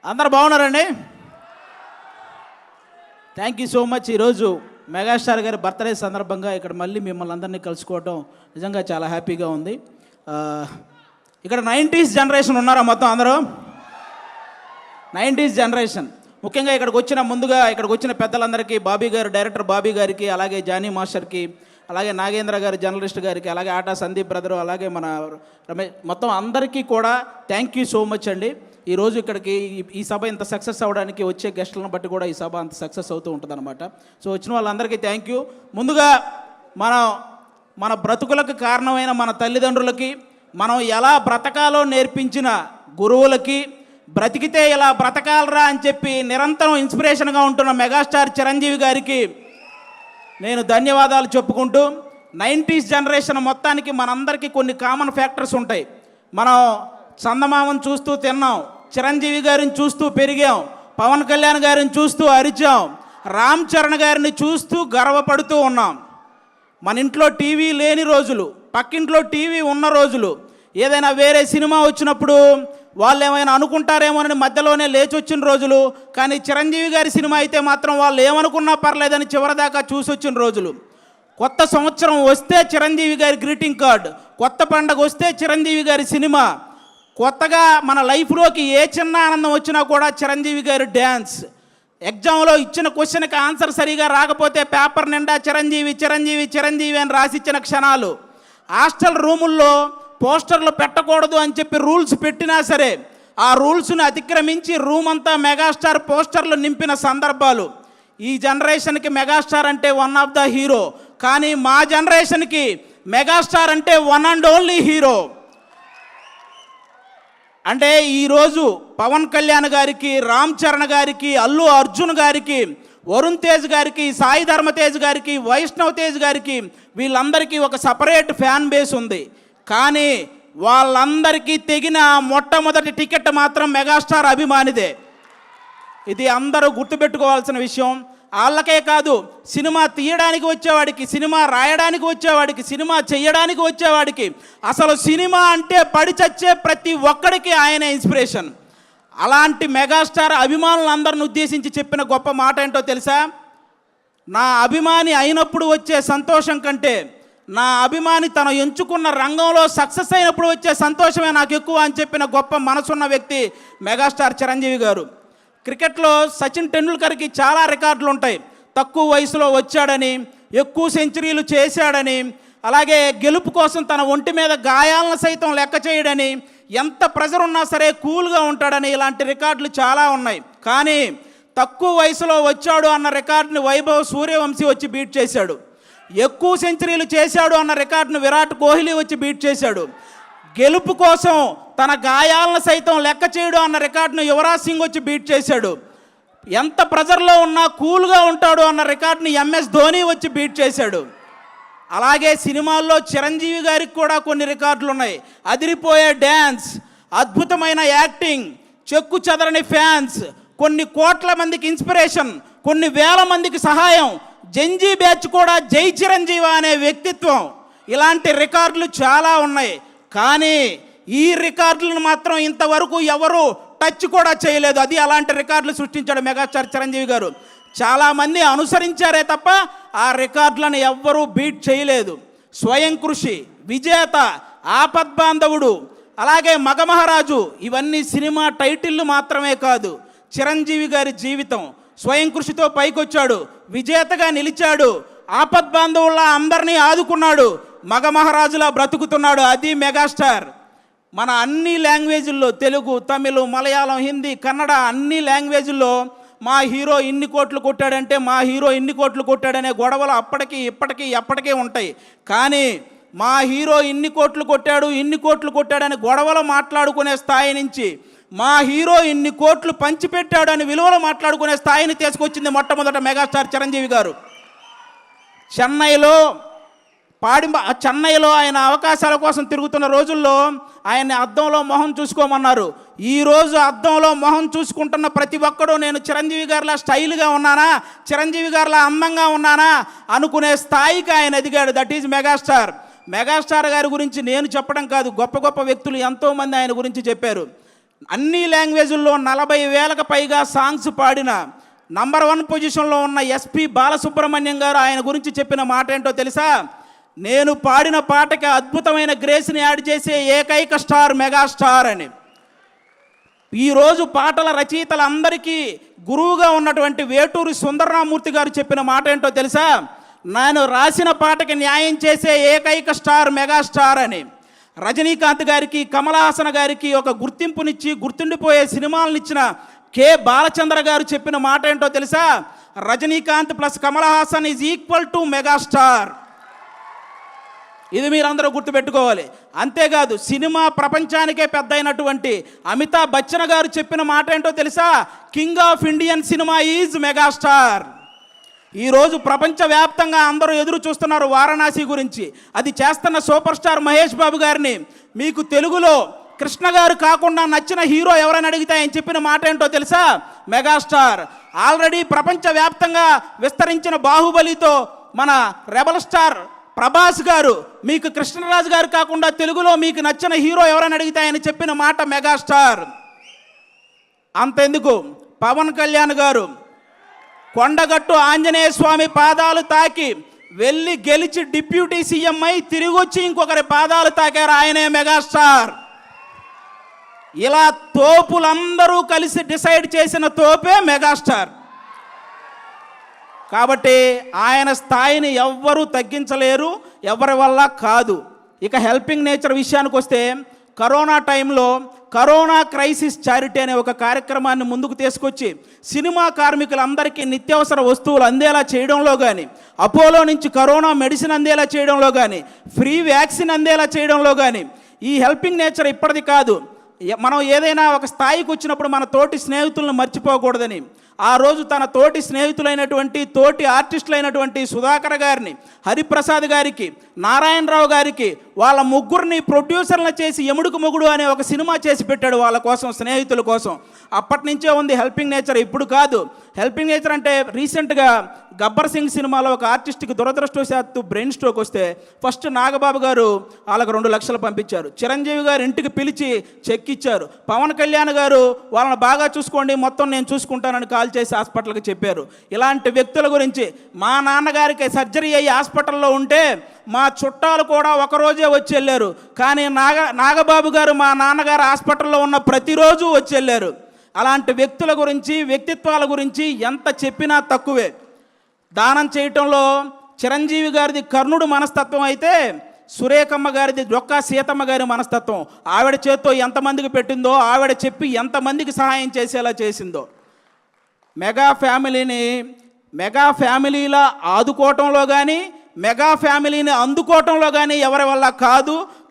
అందరు బాగున్నారండి? Thank you so much. ఈరోజు మెగాస్టార్ గారి బర్త్డే సందర్భంగా ఇక్కడ మళ్ళీ మిమ్మల్ని అందరినీ కలుసుకోవటం నిజంగా చాలా హ్యాపీగా ఉంది. ఇక్కడ 90s జనరేషన్ ఉన్నారా మొత్తం అందరూ? 90s జనరేషన్ ముఖ్యంగా ఇక్కడికి వచ్చిన పెద్దలందరికీ, బాబీ గారు, డైరెక్టర్ బాబీ గారికి, అలాగే జానీ మాస్టర్కి, అలాగే నాగేంద్ర గారు జర్నలిస్ట్ గారికి, అలాగే ఆటా సందీప్ బ్రదరు, అలాగే మన రమేష్, మొత్తం అందరికీ కూడా థ్యాంక్ యూ సో మచ్ అండి. ఈరోజు ఇక్కడికి ఈ సభ ఇంత సక్సెస్ అవ్వడానికి వచ్చే గెస్టులను బట్టి కూడా ఈ సభ అంత సక్సెస్ అవుతూ ఉంటుంది అనమాట. సో వచ్చిన వాళ్ళందరికీ థ్యాంక్ యూ. ముందుగా మన బ్రతుకులకు కారణమైన మన తల్లిదండ్రులకి, మనం ఎలా బ్రతకాలో నేర్పించిన గురువులకి, బ్రతికితే ఇలా బ్రతకాలరా అని చెప్పి నిరంతరం ఇన్స్పిరేషన్గా ఉంటున్న మెగాస్టార్ చిరంజీవి గారికి నేను ధన్యవాదాలు చెప్పుకుంటూ, 90s జనరేషన్ మొత్తానికి మనందరికీ కొన్ని కామన్ ఫ్యాక్టర్స్ ఉంటాయి. మనం చందమామను చూస్తూ తిన్నాం, చిరంజీవి గారిని చూస్తూ పెరిగాం, పవన్ కళ్యాణ్ గారిని చూస్తూ అరిచాం, రామ్ చరణ్ గారిని చూస్తూ గర్వపడుతూ ఉన్నాం. మన ఇంట్లో టీవీ లేని రోజులు, పక్కింట్లో టీవీ ఉన్న రోజులు, ఏదైనా వేరే సినిమా వచ్చినప్పుడు వాళ్ళు ఏమైనా అనుకుంటారేమోనని మధ్యలోనే లేచి వచ్చిన రోజులు, కానీ చిరంజీవి గారి సినిమా అయితే మాత్రం వాళ్ళు ఏమనుకున్నా పర్లేదని చివరిదాకా చూసి వచ్చిన రోజులు. కొత్త సంవత్సరం వస్తే చిరంజీవి గారి గ్రీటింగ్ కార్డ్, కొత్త పండగ వస్తే చిరంజీవి గారి సినిమా, కొత్తగా మన లైఫ్లోకి ఏ చిన్న ఆనందం వచ్చినా కూడా చిరంజీవి గారి డ్యాన్స్, ఎగ్జామ్లో ఇచ్చిన క్వశ్చన్కి ఆన్సర్ సరిగా రాకపోతే పేపర్ నిండా చిరంజీవి చిరంజీవి చిరంజీవి అని రాసిచ్చిన క్షణాలు, హాస్టల్ రూముల్లో పోస్టర్లు పెట్టకూడదు అని చెప్పి రూల్స్ పెట్టినా సరే ఆ రూల్స్ని అతిక్రమించి రూమ్ అంతా మెగాస్టార్ పోస్టర్లు నింపిన సందర్భాలు. ఈ జనరేషన్కి మెగాస్టార్ అంటే వన్ ఆఫ్ ద హీరో, కానీ మా జనరేషన్కి మెగాస్టార్ అంటే వన్ అండ్ ఓన్లీ హీరో. అంటే ఈరోజు పవన్ కళ్యాణ్ గారికి, రామ్ చరణ్ గారికి, అల్లు అర్జున్ గారికి, వరుణ్ తేజ్ గారికి, సాయి ధర్మ తేజ్ గారికి, వైష్ణవ్ తేజ్ గారికి, వీళ్ళందరికీ ఒక సపరేట్ ఫ్యాన్ బేస్ ఉంది. కానీ వాళ్ళందరికీ తెగిన మొట్టమొదటి టికెట్ మాత్రం మెగాస్టార్ అభిమానిదే. ఇది అందరూ గుర్తుపెట్టుకోవాల్సిన విషయం. వాళ్ళకే కాదు, సినిమా తీయడానికి వచ్చేవాడికి, సినిమా రాయడానికి వచ్చేవాడికి, సినిమా చేయడానికి వచ్చేవాడికి, అసలు సినిమా అంటే పడి చచ్చే ప్రతి ఒక్కడికి ఆయన ఇన్స్పిరేషన్. అలాంటి మెగాస్టార్ అభిమానులందరిని ఉద్దేశించి చెప్పిన గొప్ప మాట ఏంటో తెలుసా? నా అభిమాని అయినప్పుడు వచ్చే సంతోషం కంటే నా అభిమాని తను ఎంచుకున్న రంగంలో సక్సెస్ అయినప్పుడు వచ్చే సంతోషమే నాకు ఎక్కువ అని చెప్పిన గొప్ప మనసున్న వ్యక్తి మెగాస్టార్ చిరంజీవి గారు. క్రికెట్లో సచిన్ టెండూల్కర్కి చాలా రికార్డులు ఉంటాయి. తక్కువ వయసులో వచ్చాడని, ఎక్కువ సెంచరీలు చేశాడని, అలాగే గెలుపు కోసం తన ఒంటి మీద గాయాలను సైతం లెక్క చేయడని, ఎంత ప్రెజర్ ఉన్నా సరే కూల్గా ఉంటాడని, ఇలాంటి రికార్డులు చాలా ఉన్నాయి. కానీ తక్కువ వయసులో వచ్చాడు అన్న రికార్డుని వైభవ్ సూర్యవంశీ వచ్చి బీట్ చేశాడు. ఎక్కువ సెంచరీలు చేశాడు అన్న రికార్డును విరాట్ కోహ్లీ వచ్చి బీట్ చేశాడు. గెలుపు కోసం తన గాయాలను సైతం లెక్క చేయడు అన్న రికార్డును యువరాజ్ సింగ్ వచ్చి బీట్ చేశాడు. ఎంత ప్రెజర్లో ఉన్నా కూల్గా ఉంటాడు అన్న రికార్డుని ఎంఎస్ ధోని వచ్చి బీట్ చేశాడు. అలాగే సినిమాల్లో చిరంజీవి గారికి కూడా కొన్ని రికార్డులు ఉన్నాయి. అదిరిపోయే డ్యాన్స్, అద్భుతమైన యాక్టింగ్, చెక్కు చెదరని ఫ్యాన్స్, కొన్ని కోట్ల మందికి ఇన్స్పిరేషన్, కొన్ని వేల మందికి సహాయం, జంజీ బ్యాచ్ కూడా జై చిరంజీవి అనే వ్యక్తిత్వం, ఇలాంటి రికార్డులు చాలా ఉన్నాయి. కానీ ఈ రికార్డులను మాత్రం ఇంతవరకు ఎవరు టచ్ కూడా చేయలేదు. అది అలాంటి రికార్డులు సృష్టించాడు మెగాస్టార్ చిరంజీవి గారు. చాలామంది అనుసరించారే తప్ప ఆ రికార్డులను ఎవ్వరూ బీట్ చేయలేదు. స్వయం కృషి, విజేత, ఆపద్బాంధవుడు, అలాగే మగమహారాజు, ఇవన్నీ సినిమా టైటిళ్ళు మాత్రమే కాదు. చిరంజీవి గారి జీవితం స్వయం కృషితో పైకొచ్చాడు, విజేతగా నిలిచాడు, ఆపద్బాంధవుల్లా అందరినీ ఆదుకున్నాడు, మగమహారాజులా బ్రతుకుతున్నాడు. అది మెగాస్టార్. మన అన్ని లాంగ్వేజ్ల్లో, తెలుగు, తమిళ్, మలయాళం, హిందీ, కన్నడ, అన్ని లాంగ్వేజ్ల్లో మా హీరో ఇన్ని కోట్లు కొట్టాడంటే, మా హీరో ఇన్ని కోట్లు కొట్టాడనే గొడవలు అప్పటికి ఇప్పటికీ ఎప్పటికీ ఉంటాయి. కానీ మా హీరో ఇన్ని కోట్లు కొట్టాడని గొడవలు మాట్లాడుకునే స్థాయి నుంచి మా హీరో ఇన్ని కోట్లు పంచిపెట్టాడని విలువలు మాట్లాడుకునే స్థాయిని తీసుకొచ్చింది మొట్టమొదట మెగాస్టార్ చిరంజీవి గారు. చెన్నైలో ఆయన అవకాశాల కోసం తిరుగుతున్న రోజుల్లో ఆయన్ని అద్దంలో మొహం చూసుకోమన్నారు. ఈరోజు అద్దంలో మొహం చూసుకుంటున్న ప్రతి ఒక్కడూ నేను చిరంజీవి గారిలా స్టైల్గా ఉన్నానా, చిరంజీవి గారిలా అందంగా ఉన్నానా అనుకునే స్థాయికి ఆయన ఎదిగాడు. That is megastar. మెగాస్టార్ గారి గురించి నేను చెప్పడం కాదు, గొప్ప గొప్ప వ్యక్తులు ఎంతోమంది ఆయన గురించి చెప్పారు. అన్ని లాంగ్వేజుల్లో 40,000కు పైగా సాంగ్స్ పాడిన నంబర్ 1 పొజిషన్లో ఉన్న ఎస్పి బాలసుబ్రహ్మణ్యం గారు ఆయన గురించి చెప్పిన మాట ఏంటో తెలుసా? నేను పాడిన పాటకి అద్భుతమైన గ్రేస్ని యాడ్ చేసే ఏకైక స్టార్ మెగాస్టార్ అని. ఈరోజు పాటల రచయితలందరికీ గురువుగా ఉన్నటువంటి వేటూరి సుందరరామూర్తి గారు చెప్పిన మాట ఏంటో తెలుసా? నేను రాసిన పాటకి న్యాయం చేసే ఏకైక స్టార్ మెగాస్టార్ అని. రజనీకాంత్ గారికి, కమల్ హాసన్ గారికి ఒక గుర్తింపునిచ్చి గుర్తుండిపోయే సినిమాలను ఇచ్చిన కె బాలచంద్ర గారు చెప్పిన మాట ఏంటో తెలుసా? Rajinikanth plus Kamal Haasan is equal to megastar. ఇది మీరందరూ గుర్తుపెట్టుకోవాలి. అంతేకాదు సినిమా ప్రపంచానికే పెద్ద అయినటువంటి అమితాబ్ బచ్చన్ గారు చెప్పిన మాట ఏంటో తెలుసా? King of Indian cinema is megastar. ఈరోజు ప్రపంచవ్యాప్తంగా అందరూ ఎదురు చూస్తున్నారు వారణాసి గురించి. అది చేస్తున్న సూపర్ స్టార్ మహేష్ బాబు గారిని మీకు తెలుగులో కృష్ణ గారు కాకుండా నచ్చిన హీరో ఎవరైనా అడిగితే ఆయన చెప్పిన మాట ఏంటో తెలుసా? మెగాస్టార్. ఆల్రెడీ ప్రపంచవ్యాప్తంగా విస్తరించిన బాహుబలితో మన రెబల్ స్టార్ ప్రభాస్ గారు మీకు కృష్ణరాజు గారు కాకుండా తెలుగులో మీకు నచ్చిన హీరో ఎవరైనా అడిగితే ఆయన చెప్పిన మాట మెగాస్టార్. అంతెందుకు, పవన్ కళ్యాణ్ గారు కొండగట్టు ఆంజనేయ స్వామి పాదాలు తాకి వెళ్ళి గెలిచి డిప్యూటీ సీఎం అయి తిరిగి వచ్చి ఇంకొకరి పాదాలు తాకారు, ఆయనే మెగాస్టార్. ఇలా తోపులందరూ కలిసి డిసైడ్ చేసిన తోపే మెగాస్టార్. కాబట్టి ఆయన స్థాయిని ఎవ్వరూ తగ్గించలేరు, ఎవరి వల్ల కాదు. ఇక హెల్పింగ్ నేచర్ విషయానికి వస్తే, కరోనా టైంలో కరోనా క్రైసిస్ చారిటీ అనే ఒక కార్యక్రమాన్ని ముందుకు తీసుకొచ్చి సినిమా కార్మికులందరికీ నిత్యావసర వస్తువులు అందేలా చేయడంలో కానీ, అపోలో నుంచి కరోనా మెడిసిన్ అందేలా చేయడంలో కానీ, ఫ్రీ వ్యాక్సిన్ అందేలా చేయడంలో కానీ, ఈ హెల్పింగ్ నేచర్ ఇప్పటిది కాదు. మనం ఏదైనా ఒక స్థాయికి వచ్చినప్పుడు మన తోటి స్నేహితులను మర్చిపోకూడదని ఆ రోజు తన తోటి స్నేహితులైనటువంటి తోటి ఆర్టిస్టులైనటువంటి సుధాకర్ గారిని, హరిప్రసాద్ గారికి, నారాయణరావు గారికి వాళ్ళ ముగ్గురిని ప్రొడ్యూసర్లు చేసి ఎముడుకు మొగుడు అనే ఒక సినిమా చేసి పెట్టాడు వాళ్ళ కోసం, స్నేహితుల కోసం. అప్పటి నుంచే ఉంది హెల్పింగ్ నేచర్, ఇప్పుడు కాదు. హెల్పింగ్ నేచర్ అంటే రీసెంట్గా గబ్బర్ సింగ్ సినిమాలో ఒక ఆర్టిస్ట్కి దురదృష్టవశాత్తు బ్రెయిన్ స్ట్రోక్ వస్తే ఫస్ట్ నాగబాబు గారు వాళ్ళకు 2 లక్షలు పంపించారు. చిరంజీవి గారు ఇంటికి పిలిచి చెక్ ఇచ్చారు. పవన్ కళ్యాణ్ గారు వాళ్ళని బాగా చూసుకోండి, మొత్తం నేను చూసుకుంటానని కాల్ చేసి హాస్పిటల్కి చెప్పారు. ఇలాంటి వ్యక్తుల గురించి, మా నాన్నగారికి సర్జరీ అయ్యి హాస్పిటల్లో ఉంటే మా చుట్టాలు కూడా ఒకరోజే వచ్చి వెళ్ళారు, కానీ నాగబాబు గారు మా నాన్నగారు హాస్పిటల్లో ఉన్న ప్రతిరోజు వచ్చి వెళ్ళారు. అలాంటి వ్యక్తుల గురించి, వ్యక్తిత్వాల గురించి ఎంత చెప్పినా తక్కువే. దానం చేయటంలో చిరంజీవి గారిది కర్ణుడు మనస్తత్వం అయితే సురేఖమ్మ గారిది డొక్కా సీతమ్మ గారి మనస్తత్వం. ఆవిడ చేత్తో ఎంతమందికి పెట్టిందో, ఆవిడ చెప్పి ఎంతమందికి సహాయం చేసేలా చేసిందో. మెగా ఫ్యామిలీలా ఆదుకోవటంలో కానీ, మెగా ఫ్యామిలీని అందుకోవటంలో కానీ ఎవరి వల్ల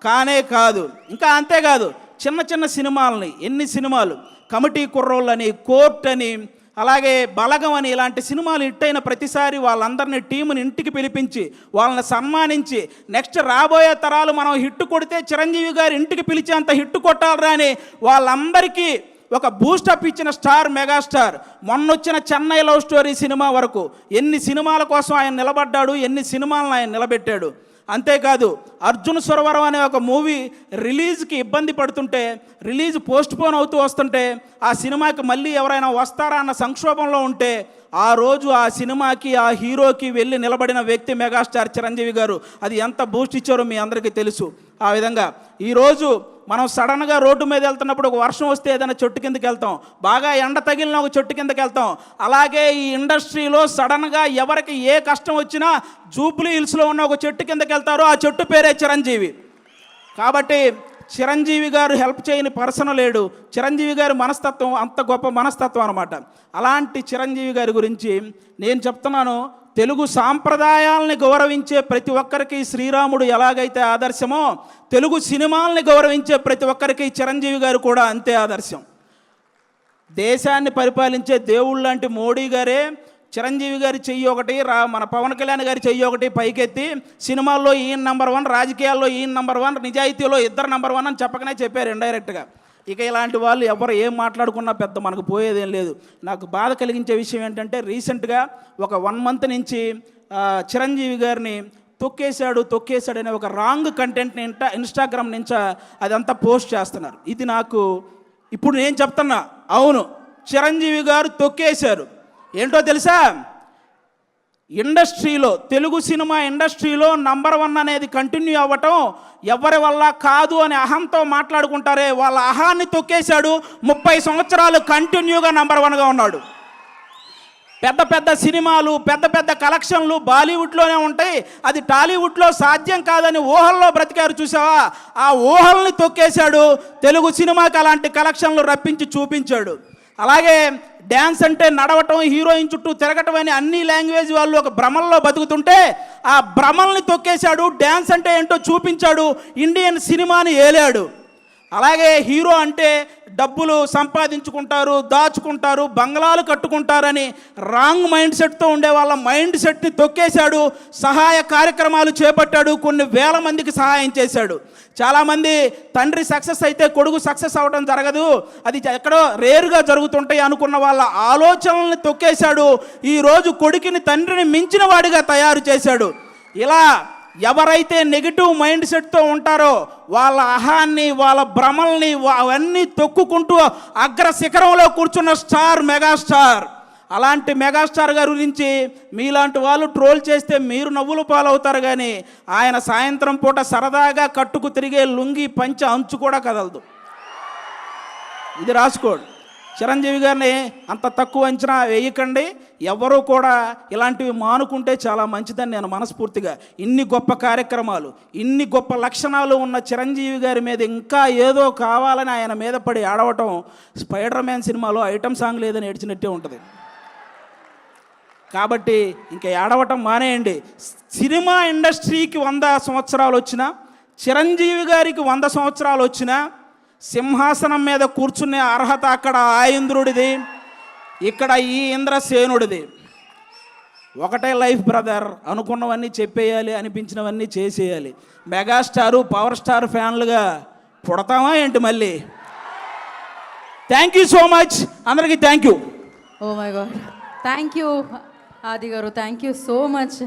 కానే కాదు. ఇంకా అంతేకాదు, చిన్న చిన్న సినిమాలని, ఎన్ని సినిమాలు, కమిటీ కుర్రోళ్ళని, కోర్ట్ అని, అలాగే బలగం అని, ఇలాంటి సినిమాలు హిట్ అయిన ప్రతిసారి వాళ్ళందరినీ టీముని ఇంటికి పిలిపించి వాళ్ళని సన్మానించి, నెక్స్ట్ రాబోయే తరాలు మనం హిట్ కొడితే చిరంజీవి గారు ఇంటికి పిలిచేంత హిట్ కొట్టాలరా అని వాళ్ళందరికీ ఒక బూస్టప్ ఇచ్చిన స్టార్ మెగాస్టార్. మొన్నొచ్చిన చెన్నై లవ్ స్టోరీ సినిమా వరకు ఎన్ని సినిమాల కోసం ఆయన నిలబడ్డాడు, ఎన్ని సినిమాలను ఆయన నిలబెట్టాడు. అంతేకాదు, అర్జున్ సురవరం అనే ఒక మూవీ రిలీజ్కి ఇబ్బంది పడుతుంటే, రిలీజ్ పోస్ట్పోన్ అవుతూ వస్తుంటే, ఆ సినిమాకి మళ్ళీ ఎవరైనా వస్తారా అన్న సంక్షోభంలో ఉంటే ఆ రోజు ఆ సినిమాకి, ఆ హీరోకి వెళ్ళి నిలబడిన వ్యక్తి మెగాస్టార్ చిరంజీవి గారు. అది ఎంత బూస్ట్ ఇచ్చారో మీ అందరికీ తెలుసు. ఆ విధంగా ఈరోజు మనం సడన్గా రోడ్డు మీద వెళ్తున్నప్పుడు ఒక వర్షం వస్తే ఏదైనా చెట్టు కిందకి వెళ్తాం, బాగా ఎండ తగిలిన ఒక చెట్టు కిందకి వెళ్తాం. అలాగే ఈ ఇండస్ట్రీలో సడన్గా ఎవరికి ఏ కష్టం వచ్చినా జూబ్లీ హిల్స్లో ఉన్న ఒక చెట్టు కిందకి వెళ్తారో ఆ చెట్టు పేరే చిరంజీవి. కాబట్టి చిరంజీవి గారు హెల్ప్ చేయని పర్సన్ లేడు. చిరంజీవి గారి మనస్తత్వం అంత గొప్ప మనస్తత్వం అనమాట. అలాంటి చిరంజీవి గారి గురించి నేను చెప్తున్నాను, తెలుగు సాంప్రదాయాలని గౌరవించే ప్రతి ఒక్కరికి శ్రీరాముడు ఎలాగైతే ఆదర్శమో, తెలుగు సినిమాలని గౌరవించే ప్రతి ఒక్కరికి చిరంజీవి గారు కూడా అంతే ఆదర్శం. దేశాన్ని పరిపాలించే దేవుళ్ళు లాంటి మోడీ గారే చిరంజీవి గారి చెయ్యి ఒకటి, మన పవన్ కళ్యాణ్ గారి చెయ్యి ఒకటి పైకెత్తి సినిమాల్లో ఈయన నంబర్ 1, రాజకీయాల్లో ఈయన నంబర్ 1, నిజాయితీలో ఇద్దరు నంబర్ 1 అని చెప్పకనే చెప్పారు ఇండైరెక్ట్గా. ఇక ఇలాంటి వాళ్ళు ఎవరు ఏం మాట్లాడుకున్నా పెద్ద మనకు పోయేదేం లేదు. నాకు బాధ కలిగించే విషయం ఏంటంటే, రీసెంట్గా ఒక 1 మంత్ నుంచి చిరంజీవి గారిని తొక్కేశాడు అనే ఒక రాంగ్ కంటెంట్ని ఇన్స్టాగ్రామ్ నుంచి అదంతా పోస్ట్ చేస్తున్నారు. ఇది నాకు ఇప్పుడు నేను చెప్తున్నా, అవును చిరంజీవి గారు తొక్కేశారు. ఏంటో తెలుసా, ఇండస్ట్రీలో తెలుగు సినిమా ఇండస్ట్రీలో నంబర్ 1 అనేది కంటిన్యూ అవ్వటం ఎవరి వల్ల కాదు అని అహంతో మాట్లాడుకుంటారే, వాళ్ళ అహాన్ని తొక్కేశాడు. 30 సంవత్సరాలు కంటిన్యూగా నంబర్ 1గా ఉన్నాడు. పెద్ద పెద్ద సినిమాలు, పెద్ద పెద్ద కలెక్షన్లు బాలీవుడ్లోనే ఉంటాయి, అది టాలీవుడ్లో సాధ్యం కాదని ఊహల్లో బ్రతికారు చూసావా, ఆ ఊహల్ని తొక్కేశాడు. తెలుగు సినిమాకి అలాంటి కలెక్షన్లు రప్పించి చూపించాడు. అలాగే డ్యాన్స్ అంటే నడవటం, హీరోయిన్ చుట్టూ తిరగటం అని అన్ని లాంగ్వేజ్ వాళ్ళు ఒక భ్రమల్లో బతుకుతుంటే ఆ భ్రమల్ని తొక్కేశాడు. డ్యాన్స్ అంటే ఏంటో చూపించాడు, ఇండియన్ సినిమాని ఏలాడు. అలాగే హీరో అంటే డబ్బులు సంపాదించుకుంటారు, దాచుకుంటారు, బంగ్లాలు కట్టుకుంటారని రాంగ్ మైండ్ సెట్తో ఉండే వాళ్ళ మైండ్ సెట్ని తొక్కేశాడు. సహాయ కార్యక్రమాలు చేపట్టాడు, కొన్ని వేల మందికి సహాయం చేశాడు. చాలామంది తండ్రి సక్సెస్ అయితే కొడుకు సక్సెస్ అవ్వడం జరగదు, అది ఎక్కడో రేరుగా జరుగుతుంటాయి అనుకున్న వాళ్ళ ఆలోచనల్ని తొక్కేశాడు. ఈరోజు కొడుకుని తండ్రిని మించిన వాడిగా తయారు చేశాడు. ఇలా ఎవరైతే నెగిటివ్ మైండ్ సెట్తో ఉంటారో వాళ్ళ అహాన్ని, వాళ్ళ భ్రమల్ని అవన్నీ తొక్కుకుంటూ అగ్ర శిఖరంలో కూర్చున్న స్టార్, మెగాస్టార్. అలాంటి మెగాస్టార్ గారి గురించి మీలాంటి వాళ్ళు ట్రోల్ చేస్తే మీరు నవ్వులు పాలవుతారు, కానీ ఆయన సాయంత్రం పూట సరదాగా కట్టుకు తిరిగే లుంగి పంచ అంచు కూడా కదలదు. ఇది రాసుకోండి. చిరంజీవి గారిని అంత తక్కువ అంచనా వేయకండి. ఎవరూ కూడా ఇలాంటివి మానుకుంటే చాలా మంచిదని నేను మనస్ఫూర్తిగా, ఇన్ని గొప్ప కార్యక్రమాలు, ఇన్ని గొప్ప లక్షణాలు ఉన్న చిరంజీవి గారి మీద ఇంకా ఏదో కావాలని ఆయన మీద పడి ఆడవటం స్పైడర్ మ్యాన్ సినిమాలో ఐటమ్ సాంగ్ లేదని ఏడ్చినట్టే ఉంటుంది. కాబట్టి ఇంకా ఏడవటం మానేయండి. సినిమా ఇండస్ట్రీకి 100 సంవత్సరాలు వచ్చినా, చిరంజీవి గారికి 100 సంవత్సరాలు వచ్చినా సింహాసనం మీద కూర్చునే అర్హత అక్కడ ఆ ఇంద్రుడిది, ఇక్కడ ఈ ఇంద్రసేనుడిది. ఒకటే లైఫ్ బ్రదర్, అనుకున్నవన్నీ చెప్పేయాలి, అనిపించినవన్నీ చేసేయాలి. మెగాస్టారు, పవర్ స్టార్ ఫ్యాన్లుగా పుడతామా ఏంటి మళ్ళీ? థ్యాంక్ యూ సో మచ్, అందరికీ thank you. Oh my god, thank you Adi గారు, thank you so much.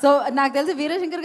So నాకు తెలిసి వీరశంకర్